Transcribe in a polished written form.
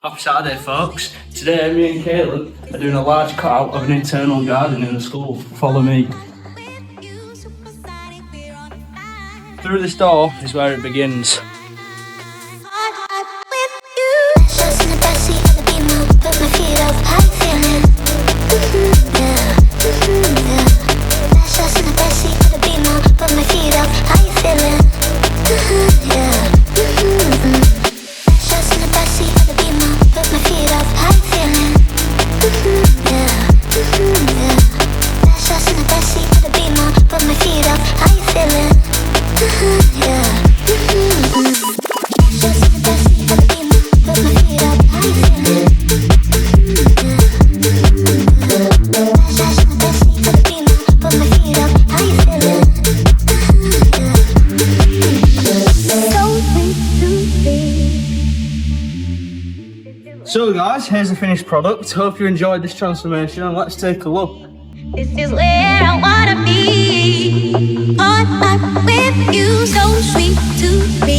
Happy Saturday, folks. Today me and Caleb are doing a large cutout of an internal garden in the school. Follow me. Through this door is where it begins. So guys, here's the finished product. Hope you enjoyed this transformation and let's take a look. This is where I wanna be. On up with you, so sweet to me.